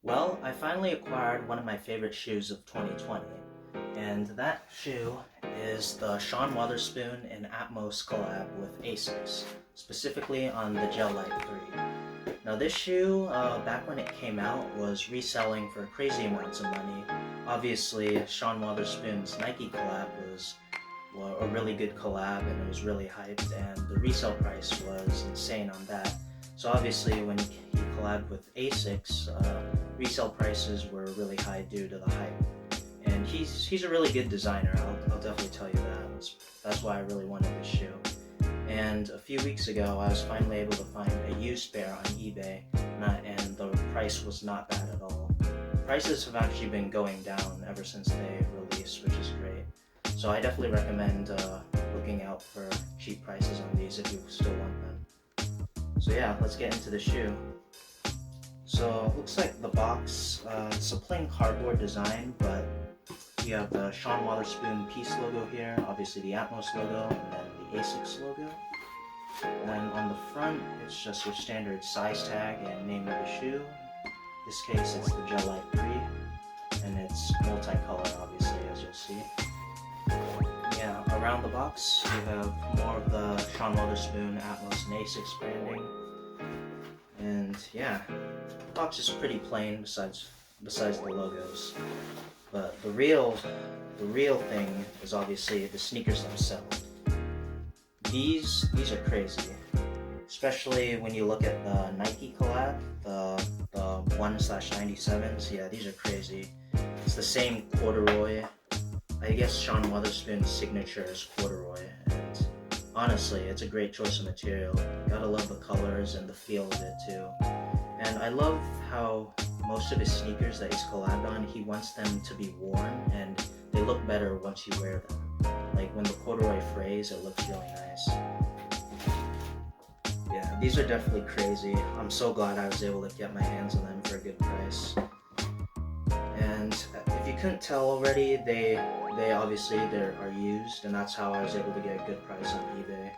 Well, I finally acquired one of my favorite shoes of 2020, and that shoe is the Sean Wotherspoon and Atmos collab with Asics, specifically on the Gel-Lyte 3. Now this shoe, back when it came out, was reselling for crazy amounts of money. Obviously, Sean Wotherspoon's Nike collab was a really good collab and it was really hyped, and the resale price was insane on that. So obviously when he collabed with Asics, resale prices were really high due to the hype. And he's a really good designer, I'll definitely tell you that. That's why I really wanted this shoe. And a few weeks ago I was finally able to find a used pair on eBay, and the price was not bad at all. Prices have actually been going down ever since they released, which is great. So I definitely recommend looking out for cheap prices on these if you still want them. So yeah, let's get into the shoe. So it looks like the box, it's a plain cardboard design, but you have the Sean Wotherspoon Peace logo here, obviously the Atmos logo, and then the Asics logo. And then on the front, it's just your standard size tag and name of the shoe. In this case, it's the Gel-Lyte 3, and it's multicolor, obviously, as you'll see. Yeah, around the box, you have more of the Sean Wotherspoon, Atmos, and Asics branding. And yeah, the box is pretty plain besides the logos. But the real thing is obviously the sneakers themselves. These are crazy, especially when you look at the Nike collab, the 1/97s. Yeah, these are crazy. It's the same corduroy. I guess Sean Wotherspoon's signature is corduroy, and honestly, it's a great choice of material. Gotta love the colors and the feel of it too. And I love how most of his sneakers that he's collabed on, he wants them to be worn and they look better once you wear them. Like when the corduroy frays, it looks really nice. Yeah, these are definitely crazy. I'm so glad I was able to get my hands on them for a good price. And if you couldn't tell already, they obviously are used, and that's how I was able to get a good price on eBay.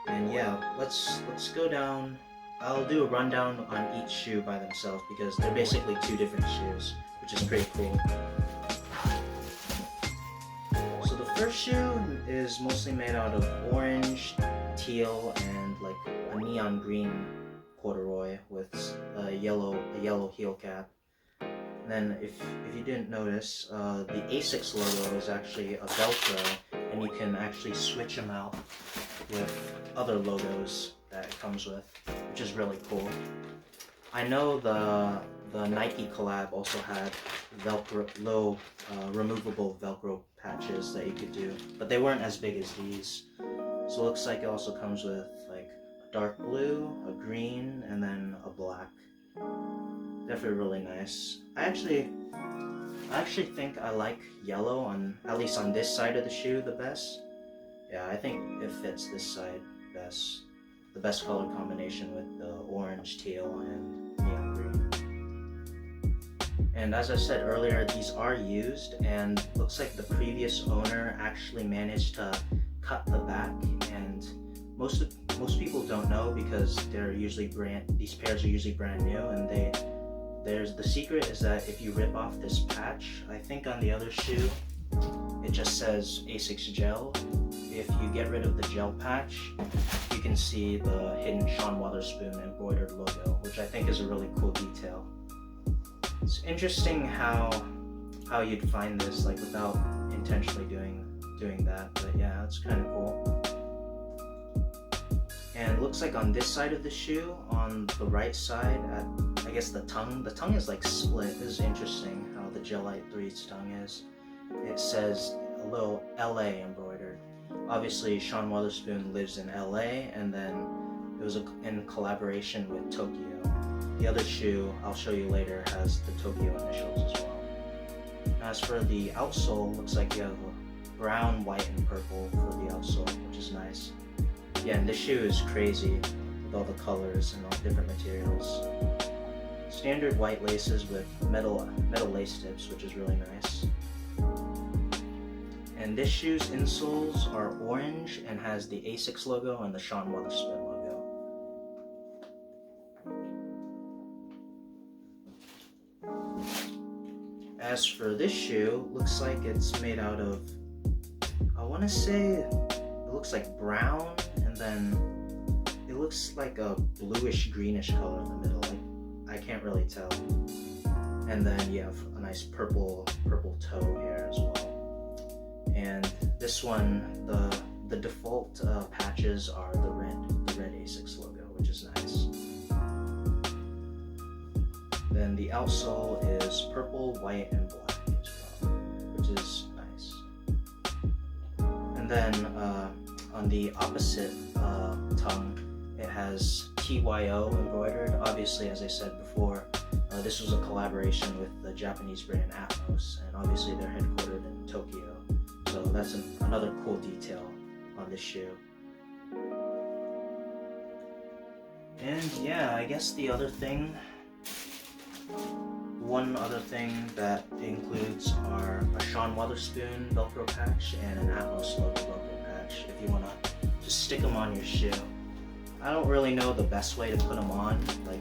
And yeah, let's go down. I'll do a rundown on each shoe by themselves because they're basically two different shoes, which is pretty cool. So the first shoe is mostly made out of orange, teal, and like a neon green corduroy with a yellow heel cap. And then if you didn't notice, the Asics logo is actually a Velcro, and you can actually switch them out with other logos that it comes with, which is really cool. I know the Nike collab also had removable Velcro patches that you could do, but they weren't as big as these. So it looks like it also comes with like a dark blue, a green, and then a black. Definitely really nice. I actually think I like yellow at least on this side of the shoe the best. Yeah, I think it fits this side best. The best color combination with the orange, teal, and neon green. And as I said earlier, these are used, and looks like the previous owner actually managed to cut the back, and most people don't know because these pairs are usually brand new, and the secret is that if you rip off this patch, I think on the other shoe, it just says Asics Gel. If you get rid of the gel patch, you can see the hidden Sean Wotherspoon embroidered logo, which I think is a really cool detail. It's interesting how you'd find this like without intentionally doing that, but yeah, it's kind of cool. And it looks like on this side of the shoe, on the right side, I guess the tongue is like split. This is interesting how the Gel-Lyte 3's tongue is. It says a little LA embroidered. Obviously Sean Wotherspoon lives in LA, and then it was in collaboration with Tokyo. The other shoe I'll show you later has the Tokyo initials as well. As for the outsole, looks like you have a brown, white, and purple for the outsole, which is nice. Yeah, and this shoe is crazy with all the colors and all different materials. Standard white laces with metal lace tips, which is really nice. And this shoe's insoles are orange and has the Asics logo and the Sean Wotherspoon logo. as for this shoe, looks like it's made out of, I want to say it looks like brown, and then it looks like a bluish greenish color in the middle. Like, I can't really tell. And then you have a nice purple toe here as well. And this one, the default patches are the red Asics logo, which is nice. Then the outsole is purple, white, and black as well, which is nice. And then on the opposite tongue, it has TYO embroidered. Obviously, as I said before, this was a collaboration with the Japanese brand Atmos, and obviously they're headquartered in Tokyo. So that's another cool detail on this shoe. And yeah, I guess one other thing that includes are a Sean Wotherspoon Velcro patch and an Atmos logo Velcro patch if you want to just stick them on your shoe. I don't really know the best way to put them on. Like,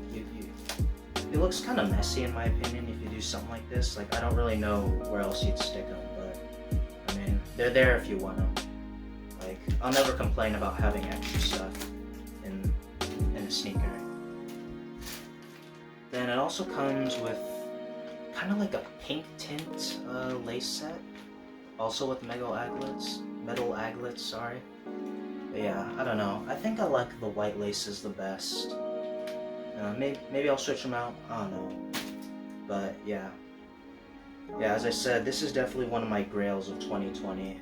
it looks kind of messy in my opinion if you do something like this. Like, I don't really know where else you'd stick them, but I mean, they're there if you want them. Like, I'll never complain about having extra stuff in a sneaker. Then it also comes with kind of like a pink tint lace set, also with metal aglets, sorry. But yeah, I don't know. I think I like the white laces the best. Maybe I'll switch them out. I don't know. But yeah, as I said, this is definitely one of my grails of 2020.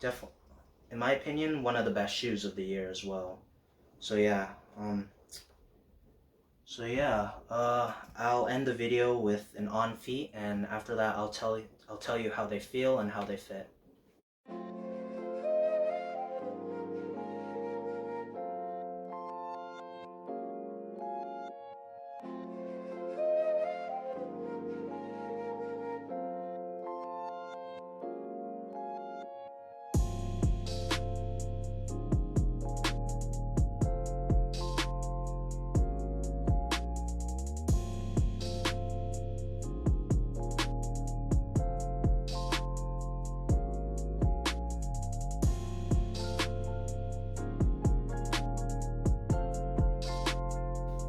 Definitely, in my opinion, one of the best shoes of the year as well. So yeah, I'll end the video with an on feet, and after that I'll tell you how they feel and how they fit.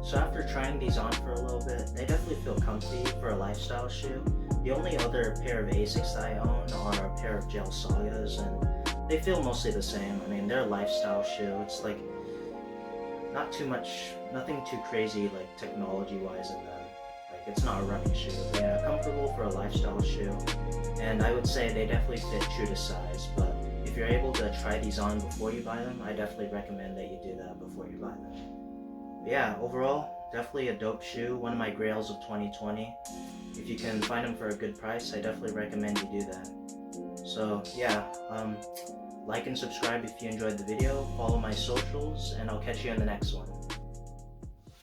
So after trying these on for a little bit, they definitely feel comfy for a lifestyle shoe. The only other pair of Asics that I own are a pair of Gel Sagas, and they feel mostly the same. I mean, they're a lifestyle shoe. It's like nothing too crazy like technology-wise in them. Like, it's not a running shoe. But yeah, comfortable for a lifestyle shoe. And I would say they definitely fit true to size, but if you're able to try these on before you buy them, I definitely recommend that you do that before you buy them. Yeah, overall, definitely a dope shoe, one of my grails of 2020. If you can find them for a good price, I definitely recommend you do that. So yeah, like and subscribe if you enjoyed the video, follow my socials, and I'll catch you in the next one.